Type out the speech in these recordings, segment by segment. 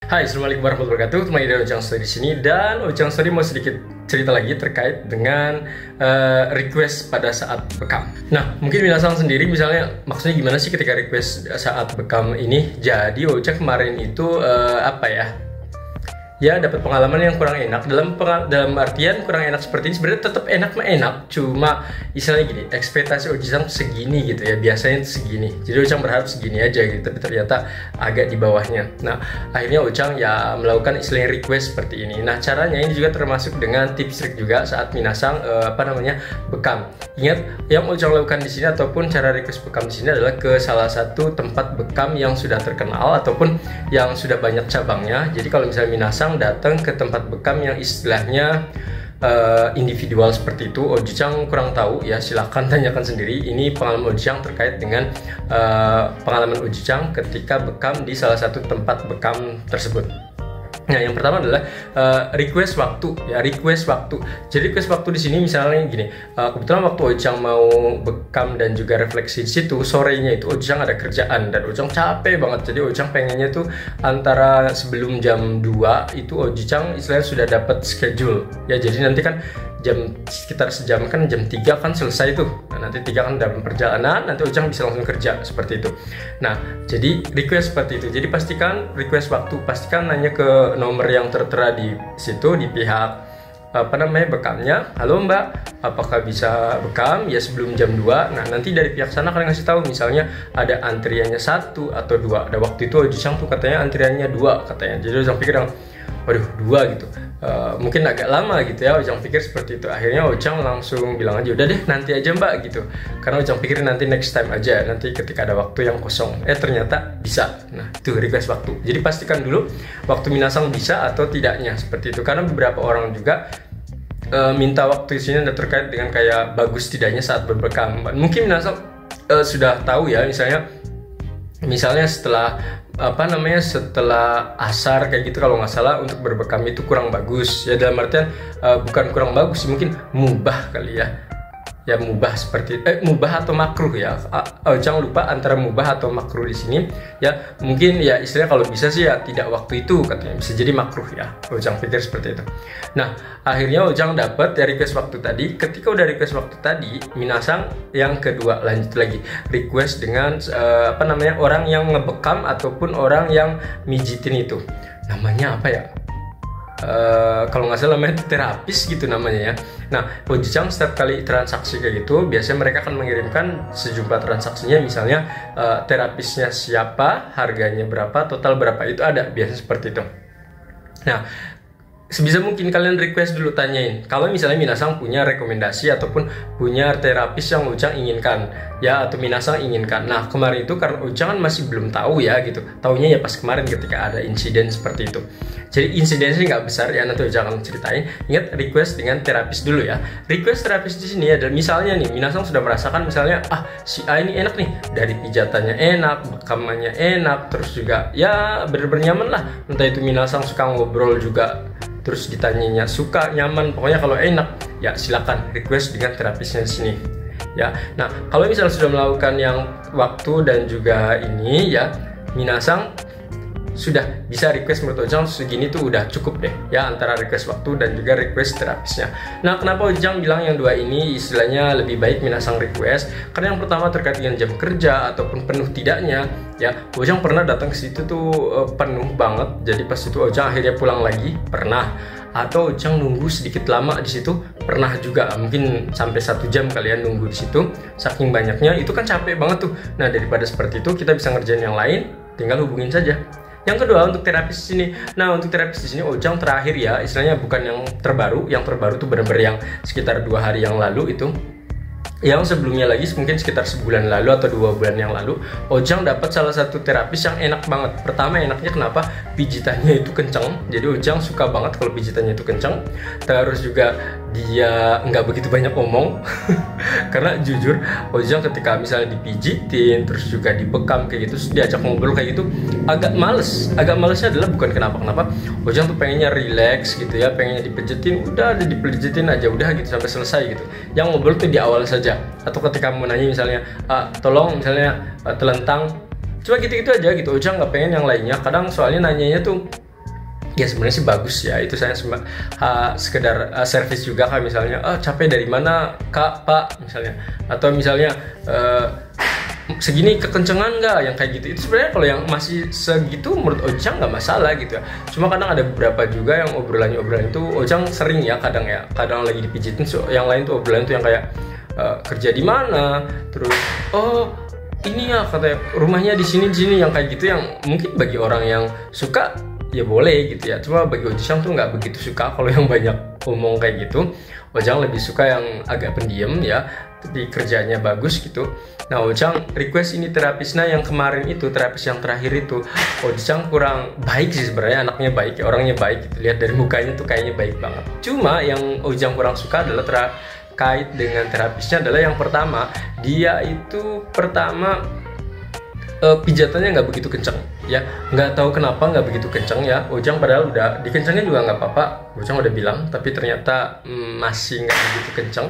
Hai, assalamualaikum warahmatullahi wabarakatuh. Kembali dari Ojang Story di sini, dan Ojang Story mau sedikit cerita lagi terkait dengan request pada saat bekam. Nah, mungkin minasan sendiri misalnya maksudnya gimana sih ketika request saat bekam ini? Jadi Ojang kemarin itu ya dapat pengalaman yang kurang enak. Dalam artian kurang enak seperti ini, sebenarnya tetap enak mah enak, cuma istilahnya gini, ekspektasi Ojang segini gitu ya, biasanya segini, jadi Ojang berharap segini aja gitu, tapi ternyata agak di bawahnya. Nah, akhirnya Ojang ya melakukan istilahnya request seperti ini. Nah, caranya ini juga termasuk dengan tips trik juga saat minasang bekam. Ingat, yang Ojang lakukan di sini ataupun cara request bekam di sini adalah ke salah satu tempat bekam yang sudah terkenal ataupun yang sudah banyak cabangnya. Jadi kalau misalnya minasang datang ke tempat bekam yang istilahnya individual seperti itu, Ojang kurang tahu ya, silahkan tanyakan sendiri. Ini pengalaman Ojang terkait dengan pengalaman Ojang ketika bekam di salah satu tempat bekam tersebut. Nah, yang pertama adalah request waktu ya, request waktu. Jadi request waktu di sini misalnya gini, kebetulan waktu Ojang mau bekam dan juga refleksi di situ, sorenya itu Ojang ada kerjaan dan Ojang capek banget. Jadi Ojang pengennya tuh antara sebelum jam 2 itu Ojang istilahnya sudah dapat schedule ya. Jadi nanti kan sekitar sejam kan, jam 3 kan selesai tuh. Nah, nanti 3 kan dalam perjalanan, nanti Ojang bisa langsung kerja seperti itu. Nah, jadi request seperti itu. Jadi pastikan request waktu, pastikan nanya ke nomor yang tertera di situ di pihak bekamnya. Halo Mbak, apakah bisa bekam ya sebelum jam 2? Nah, nanti dari pihak sana kalian ngasih tahu misalnya ada antriannya 1 atau 2. Ada waktu itu Ojang tuh katanya antriannya 2 katanya. Jadi Ojang pikir waduh 2 gitu, mungkin agak lama gitu ya. Ojang pikir seperti itu. Akhirnya Ojang langsung bilang aja, udah deh nanti aja Mbak gitu, karena Ojang pikir nanti next time aja, nanti ketika ada waktu yang kosong. Ternyata bisa. Nah, itu request waktu. Jadi pastikan dulu waktu minasang bisa atau tidaknya seperti itu, karena beberapa orang juga minta waktu di sini ada terkait dengan kayak bagus tidaknya saat berbekam. Mungkin minasang sudah tahu ya, misalnya setelah setelah asar kayak gitu kalau nggak salah untuk berbekam itu kurang bagus ya, dalam artian bukan kurang bagus, mungkin mubah kali ya, mubah seperti mubah atau makruh ya. Jangan lupa antara mubah atau makruh di sini ya. Mungkin ya istilahnya kalau bisa sih ya tidak waktu itu katanya, bisa jadi makruh ya. Ojang pikir seperti itu. Nah, akhirnya Ojang dapat ya request waktu tadi. Ketika udah request waktu tadi, minasang yang kedua lanjut lagi request dengan orang yang ngebekam ataupun orang yang mijitin itu. Namanya apa ya? Kalau nggak salah namanya terapis gitu namanya ya. Nah, Ojang setiap kali transaksi kayak gitu, biasanya mereka akan mengirimkan sejumlah transaksinya, misalnya terapisnya siapa, harganya berapa, total berapa, itu ada biasanya seperti itu. Nah, sebisa mungkin kalian request dulu, tanyain kalau misalnya minasang punya rekomendasi ataupun punya terapis yang Ojang inginkan ya, atau minasang inginkan. Nah, kemarin itu karena Ojang kan masih belum tahu ya gitu, taunya ya pas kemarin ketika ada insiden seperti itu. Jadi insidennya nggak besar ya, nanti Ojang akan ceritain. Ingat, request dengan terapis dulu ya. Request terapis di sini adalah misalnya nih, minasang sudah merasakan misalnya si A ini enak nih, dari pijatannya enak, bekamannya enak, terus juga ya bener-bener nyaman lah. Entah itu minasang suka ngobrol juga, terus ditanyanya suka, nyaman, pokoknya kalau enak ya silakan request dengan terapisnya di sini ya. Nah, kalau misalnya sudah melakukan yang waktu dan juga ini ya, minasang sudah bisa request menurut Ojang segini tuh udah cukup deh ya, antara request waktu dan juga request terapisnya. Nah, kenapa Ojang bilang yang dua ini istilahnya lebih baik minasang request? Karena yang pertama terkait dengan jam kerja ataupun penuh tidaknya ya. Ojang pernah datang ke situ tuh penuh banget, jadi pas itu Ojang akhirnya pulang lagi, pernah. Atau Ojang nunggu sedikit lama di situ, pernah juga, mungkin sampai 1 jam kalian nunggu di situ, saking banyaknya itu kan capek banget tuh. Nah, daripada seperti itu kita bisa ngerjain yang lain, tinggal hubungin saja. Yang kedua, untuk terapis di sini. Nah, untuk terapis di sini Ojang terakhir ya, istilahnya bukan yang terbaru. Yang terbaru tuh benar-benar yang sekitar 2 hari yang lalu itu. Yang sebelumnya lagi mungkin sekitar sebulan lalu atau 2 bulan yang lalu, Ojang dapat salah satu terapis yang enak banget. Pertama, enaknya kenapa? Pijitannya itu kenceng. Jadi Ojang suka banget kalau pijitannya itu kenceng. Terus juga dia nggak begitu banyak ngomong. Karena jujur Ojang ketika misalnya dipijitin terus juga dibekam kayak gitu, terus diajak ngobrol kayak gitu, agak malesnya adalah bukan kenapa Ojang tuh pengennya relax gitu ya, pengennya dipijitin, udah dipijitin aja udah gitu sampai selesai gitu. Yang ngobrol tuh di awal saja, atau ketika mau nanya misalnya tolong misalnya telentang, cuma gitu-gitu aja gitu. Ojang nggak pengen yang lainnya. Kadang soalnya nanyanya tuh ya sebenarnya sih bagus ya, itu saya sekedar servis juga kan, misalnya capek dari mana kak pak misalnya, atau misalnya segini kekencengan nggak, yang kayak gitu. Itu sebenarnya kalau yang masih segitu menurut Ojang nggak masalah gitu ya. Cuma kadang ada beberapa juga yang obrolan itu Ojang sering ya, kadang lagi dipijitin, yang lain tuh obrolan tuh yang kayak kerja di mana, terus ini ya katanya rumahnya di sini yang kayak gitu, yang mungkin bagi orang yang suka ya boleh gitu ya. Cuma bagi Ojang tuh nggak begitu suka kalau yang banyak ngomong kayak gitu. Ojang lebih suka yang agak pendiam ya, tapi kerjanya bagus gitu. Nah, Ojang request ini terapisnya yang kemarin itu, terapis yang terakhir itu, Ojang kurang baik sih sebenarnya, anaknya baik, orangnya baik gitu. Lihat dari mukanya tuh kayaknya baik banget. Cuma yang Ojang kurang suka adalah terkait dengan terapisnya adalah yang pertama, dia itu pijatannya nggak begitu kencang ya, nggak tahu kenapa nggak begitu kencang ya. Ojang padahal udah dikencangnya juga nggak apa-apa, Ojang udah bilang, tapi ternyata masih nggak begitu kencang.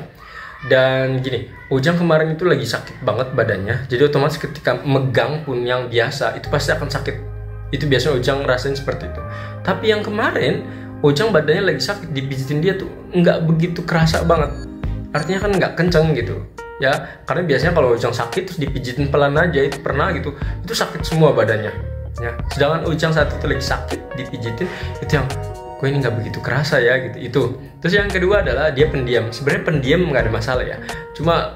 Dan gini, Ojang kemarin itu lagi sakit banget badannya, jadi otomatis ketika megang pun yang biasa itu pasti akan sakit. Itu biasanya Ojang ngerasain seperti itu. Tapi yang kemarin Ojang badannya lagi sakit, dipijitin dia tuh nggak begitu kerasa banget, artinya kan nggak kencang gitu ya. Karena biasanya kalau Ojang sakit terus dipijitin pelan aja, itu pernah gitu, itu sakit semua badannya ya. Sedangkan Ojang saat itu lagi sakit dipijitin, itu yang kok ini nggak begitu kerasa ya gitu. Itu terus yang kedua adalah dia pendiam. Sebenarnya pendiam nggak ada masalah ya, cuma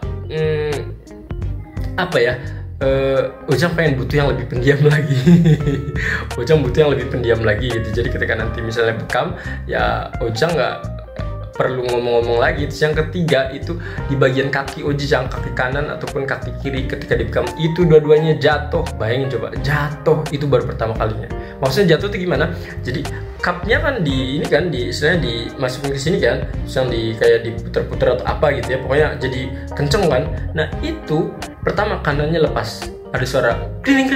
Ojang pengen butuh yang lebih pendiam lagi. Ojang butuh yang lebih pendiam lagi gitu. Jadi ketika nanti misalnya bekam ya, Ojang nggak perlu ngomong-ngomong lagi. Terus yang ketiga itu di bagian kaki Ojang, kaki kanan ataupun kaki kiri, ketika dibekam itu dua-duanya jatuh. Bayangin coba, jatuh itu baru pertama kalinya. Maksudnya jatuh itu gimana? Jadi cupnya kan istilahnya dimasukin ke sini kan, terus yang kayak diputer-puter atau apa gitu ya, pokoknya jadi kenceng kan. Nah itu pertama kanannya lepas, ada suara kering,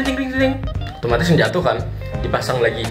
otomatis yang jatuh kan, dipasang lagi.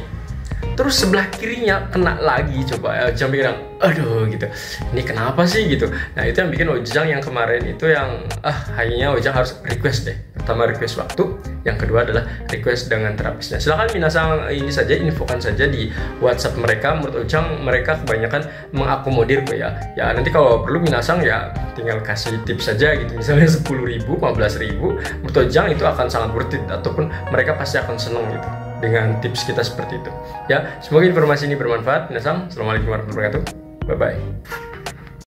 Terus sebelah kirinya kena lagi, coba Ojang bilang aduh gitu, ini kenapa sih gitu. Nah itu yang bikin Ojang yang kemarin itu yang akhirnya Ojang harus request deh. Pertama request waktu, yang kedua adalah request dengan terapisnya. Silahkan minasang ini saja, infokan saja di WhatsApp mereka. Menurut Ojang mereka kebanyakan mengakomodir kok ya. Ya nanti kalau perlu minasang ya tinggal kasih tips saja gitu, misalnya 10.000, 15.000. Menurut Ojang itu akan sangat worth it, ataupun mereka pasti akan senang gitu dengan tips kita seperti itu ya. Semoga informasi ini bermanfaat. Minasang, assalamualaikum warahmatullahi wabarakatuh. Bye bye.